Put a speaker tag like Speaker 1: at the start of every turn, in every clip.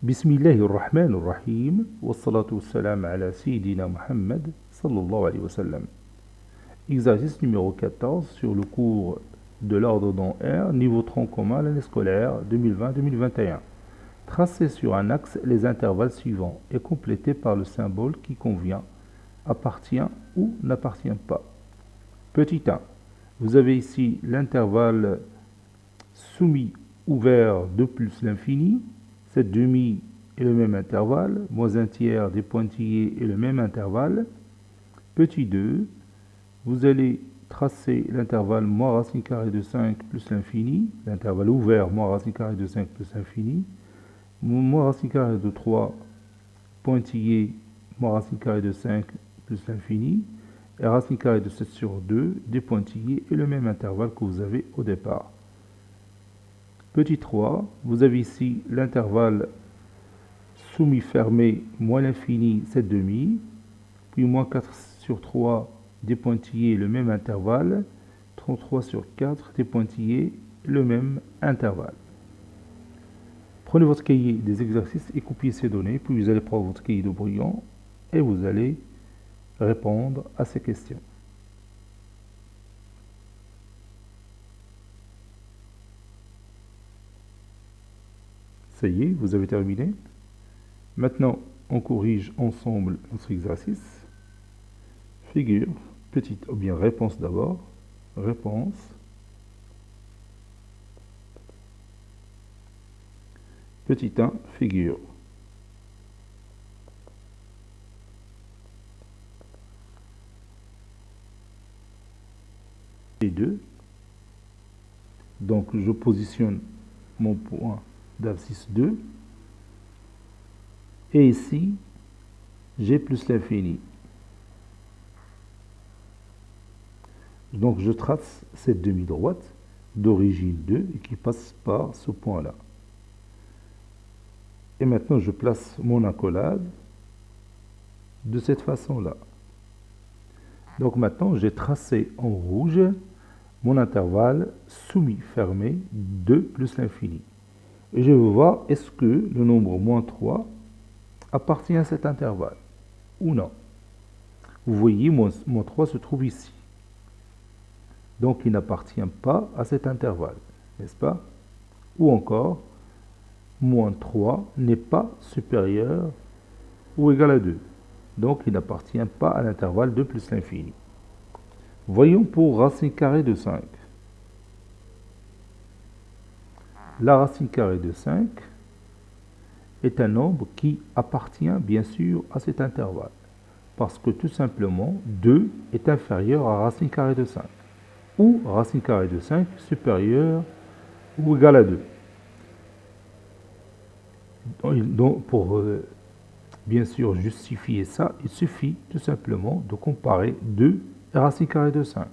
Speaker 1: Bismillahirrahmanirrahim. Wassalatu wassalam ala Sayyidina Muhammad sallallahu alayhi wa sallam. Exercice numéro 14 sur le cours de l'ordre R, niveau tronc commun, l'année scolaire 2020-2021. Tracez sur un axe les intervalles suivants et complétez par le symbole qui convient, appartient ou n'appartient pas. Petit 1. Vous avez ici l'intervalle soumis ouvert 2 plus l'infini. Cette demi est le même intervalle, moins un tiers des pointillés est le même intervalle. Petit 2, vous allez tracer l'intervalle moins racine carrée de 5 plus l'infini, l'intervalle ouvert moins racine carrée de 5 plus l'infini, moins racine carrée de 3 pointillés moins racine carrée de 5 plus l'infini, et racine carrée de 7 sur 2 des pointillés est le même intervalle que vous avez au départ. Petit 3, vous avez ici l'intervalle soumis fermé moins l'infini 7 demi, puis moins 4 sur 3 des pointillés le même intervalle, 33 sur 4 des pointillés le même intervalle. Prenez votre cahier des exercices et copiez ces données, puis vous allez prendre votre cahier de brouillon et vous allez répondre à ces questions. Ça y est, vous avez terminé. Maintenant, on corrige ensemble notre exercice. Figure, petite, ou bien réponse d'abord. Réponse. Petit 1, figure. Et 2. Donc, je positionne mon point d'abscisse 2. Et ici, j'ai plus l'infini. Donc, je trace cette demi-droite d'origine 2 et qui passe par ce point-là. Et maintenant, je place mon accolade de cette façon-là. Donc, maintenant, j'ai tracé en rouge mon intervalle soumis fermé 2 plus l'infini. Et je veux voir est-ce que le nombre moins 3 appartient à cet intervalle ou non. Vous voyez, moins 3 se trouve ici. Donc, il n'appartient pas à cet intervalle, n'est-ce pas? Ou encore, moins 3 n'est pas supérieur ou égal à 2. Donc, il n'appartient pas à l'intervalle 2 plus l'infini. Voyons pour racine carrée de 5. La racine carrée de 5 est un nombre qui appartient bien sûr à cet intervalle. Parce que tout simplement, 2 est inférieur à racine carrée de 5. Ou racine carrée de 5 supérieure ou égale à 2. Donc, pour bien sûr justifier ça, il suffit tout simplement de comparer 2 et racine carrée de 5.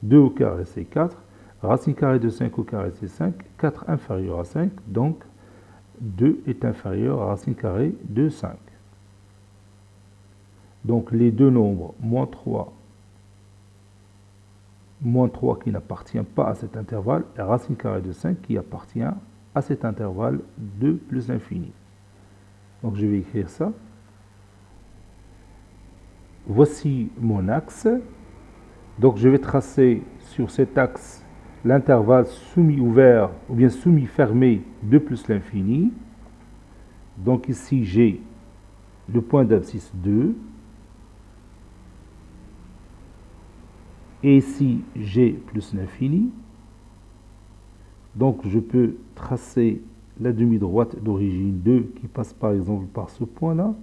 Speaker 1: 2 au carré c'est 4. Racine carrée de 5 au carré c'est 5, 4 inférieur à 5, donc 2 est inférieur à racine carrée de 5. Donc les deux nombres, moins 3 qui n'appartient pas à cet intervalle, et racine carrée de 5 qui appartient à cet intervalle 2 plus l'infini. Donc je vais écrire ça. Voici mon axe. Donc je vais tracer sur cet axe l'intervalle soumis ouvert ou bien soumis fermé 2 plus l'infini. Donc ici j'ai le point d'abscisse 2. Et ici j'ai plus l'infini. Donc je peux tracer la demi-droite d'origine 2 qui passe par exemple par ce point-là.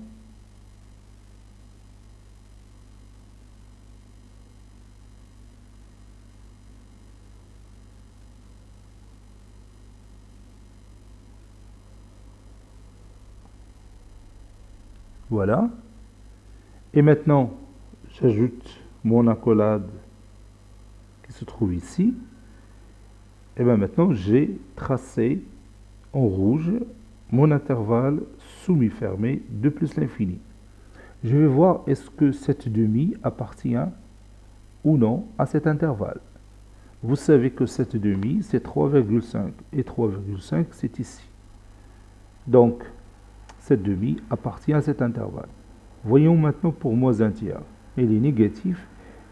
Speaker 1: Voilà. Et maintenant, j'ajoute mon accolade qui se trouve ici. Et bien maintenant, j'ai tracé en rouge mon intervalle soumis fermé 2 plus l'infini. Je vais voir est-ce que cette demi appartient ou non à cet intervalle. Vous savez que cette demi, c'est 3,5. Et 3,5, c'est ici. Donc, cette demi appartient à cet intervalle. Voyons maintenant pour moins un tiers. Il est négatif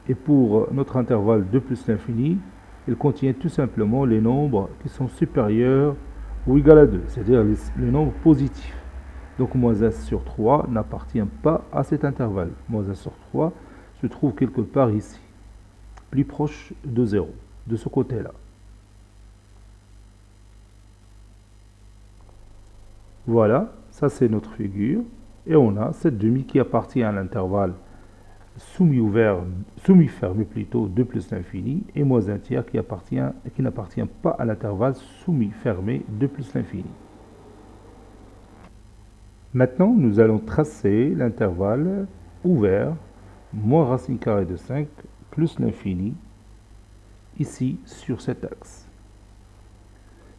Speaker 1: et pour notre intervalle 2 plus l'infini, il contient tout simplement les nombres qui sont supérieurs ou égaux à 2, c'est-à-dire les nombres positifs. Donc moins 1 sur 3 n'appartient pas à cet intervalle. Moins 1 sur 3 se trouve quelque part ici, plus proche de 0, de ce côté-là. Voilà, ça c'est notre figure. Et on a cette demi qui appartient à l'intervalle semi-fermé plutôt, 2 plus l'infini, et moins un tiers qui n'appartient pas à l'intervalle semi-fermé, 2 plus l'infini. Maintenant, nous allons tracer l'intervalle ouvert, moins racine carrée de 5 plus l'infini, ici sur cet axe.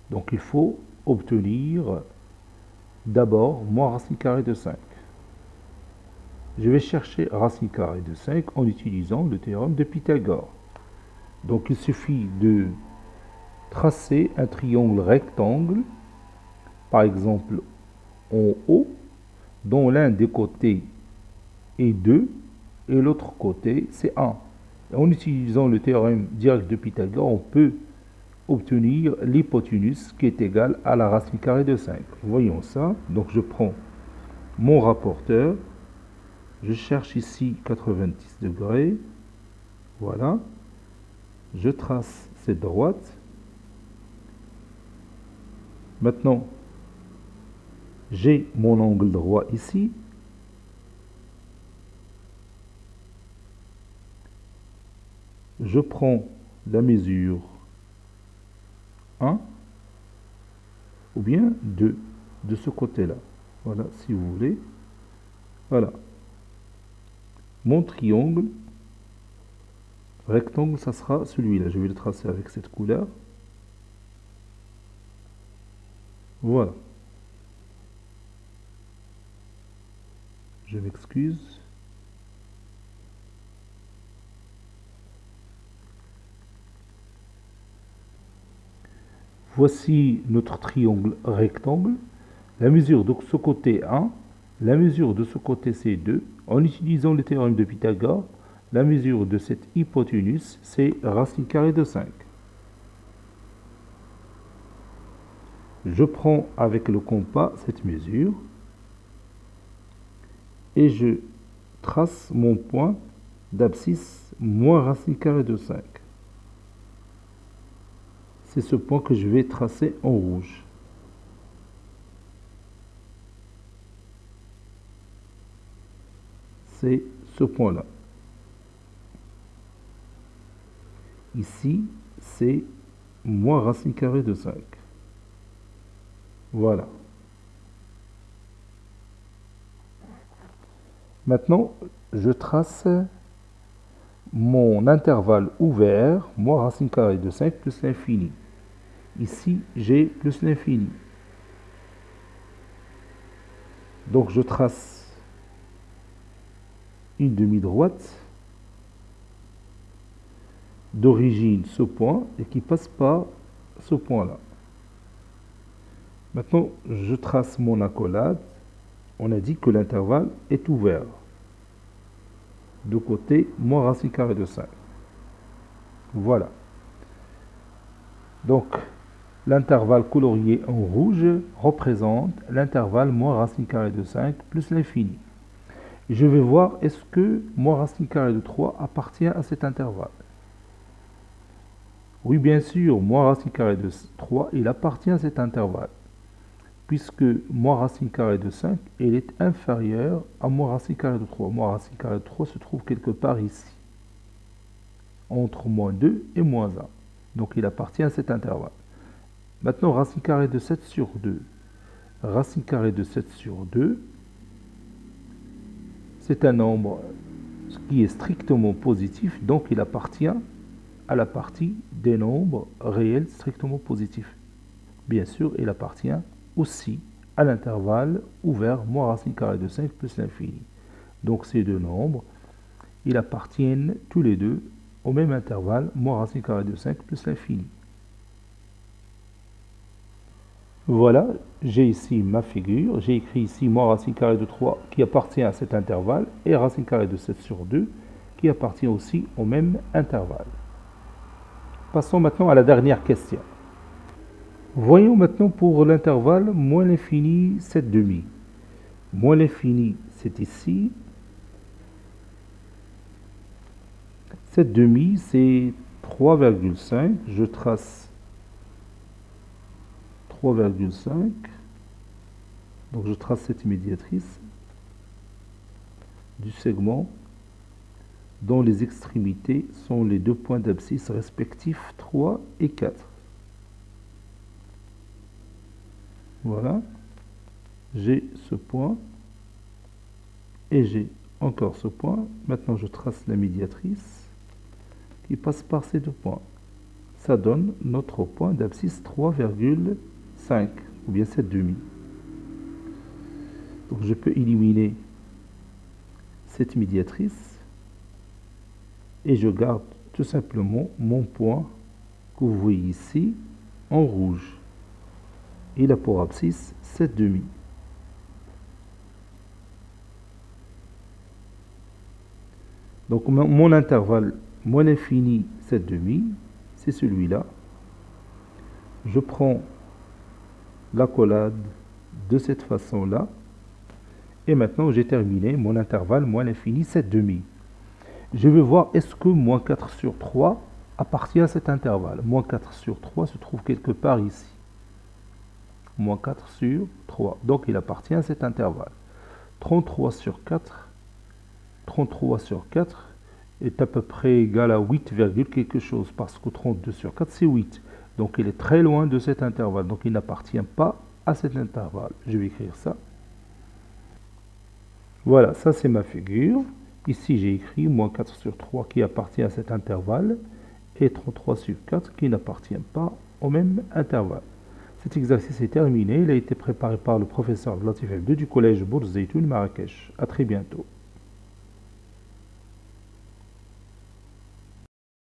Speaker 1: Donc il faut obtenir d'abord moins racine carrée de 5. Je vais chercher racine carrée de 5 en utilisant le théorème de Pythagore. Donc il suffit de tracer un triangle rectangle, par exemple en haut, dont l'un des côtés est 2 et l'autre côté c'est 1. Et en utilisant le théorème direct de Pythagore, on peut obtenir l'hypoténuse qui est égale à la racine carrée de 5. Voyons ça. Donc je prends mon rapporteur. Je cherche ici 90 degrés. Voilà. Je trace cette droite. Maintenant, j'ai mon angle droit ici. Je prends la mesure 1 ou bien 2 de ce côté-là. Voilà, si vous voulez. Voilà. Mon triangle rectangle, ça sera celui-là. Je vais le tracer avec cette couleur. Voilà. Je m'excuse. Voici notre triangle rectangle. La mesure de ce côté 1, la mesure de ce côté c'est 2. En utilisant le théorème de Pythagore, la mesure de cette hypoténuse c'est racine carrée de 5. Je prends avec le compas cette mesure et je trace mon point d'abscisse moins racine carrée de 5. C'est ce point que je vais tracer en rouge. C'est ce point-là. Ici, c'est moins racine carrée de 5. Voilà. Maintenant, je trace mon intervalle ouvert, moins racine carrée de 5 plus l'infini. Ici, j'ai plus l'infini. Donc, je trace une demi-droite d'origine ce point et qui passe par ce point-là. Maintenant, je trace mon accolade. On a dit que l'intervalle est ouvert. De côté, moins racine carrée de 5. Voilà. Donc, l'intervalle colorié en rouge représente l'intervalle moins racine carrée de 5 plus l'infini. Je vais voir est-ce que moins racine carrée de 3 appartient à cet intervalle. Oui, bien sûr, moins racine carrée de 3, il appartient à cet intervalle. Puisque moins racine carrée de 5, elle est inférieure à moins racine carrée de 3. Moins racine carrée de 3 se trouve quelque part ici, entre moins 2 et moins 1. Donc il appartient à cet intervalle. Maintenant, racine carrée de 7 sur 2. Racine carrée de 7 sur 2, c'est un nombre qui est strictement positif, donc il appartient à la partie des nombres réels strictement positifs. Bien sûr, il appartient aussi à l'intervalle ouvert moins racine carrée de 5 plus l'infini. Donc ces deux nombres, ils appartiennent tous les deux au même intervalle moins racine carrée de 5 plus l'infini. Voilà, j'ai ici ma figure, j'ai écrit ici moins racine carrée de 3 qui appartient à cet intervalle et racine carrée de 7 sur 2 qui appartient aussi au même intervalle. Passons maintenant à la dernière question. Voyons maintenant pour l'intervalle moins l'infini 7 demi. Moins l'infini c'est ici. 7 demi c'est 3,5. Je trace 3,5. Donc je trace cette médiatrice du segment dont les extrémités sont les deux points d'abscisse respectifs 3 et 4. Voilà, j'ai ce point et j'ai encore ce point. Maintenant je trace la médiatrice qui passe par ces deux points. Ça donne notre point d'abscisse 3,5 ou bien 7 demi. Donc je peux éliminer cette médiatrice et je garde tout simplement mon point que vous voyez ici en rouge. Il a pour abscisse 7 demi. Donc mon intervalle moins l'infini 7 demi, c'est celui-là. Je prends l'accolade de cette façon-là. Et maintenant, j'ai terminé mon intervalle moins l'infini 7 demi. Je vais voir est-ce que moins 4 sur 3 appartient à cet intervalle. Moins 4 sur 3 se trouve quelque part ici. Moins 4 sur 3. Donc, il appartient à cet intervalle. 33 sur 4. 33 sur 4 est à peu près égal à 8, quelque chose. Parce que 32 sur 4, c'est 8. Donc, il est très loin de cet intervalle. Donc, il n'appartient pas à cet intervalle. Je vais écrire ça. Voilà, ça c'est ma figure. Ici, j'ai écrit moins 4 sur 3 qui appartient à cet intervalle et 33 sur 4 qui n'appartient pas au même intervalle. Cet exercice est terminé. Il a été préparé par le professeur Latif Abdou du collège Bourz Zeytoun Marrakech. À très bientôt.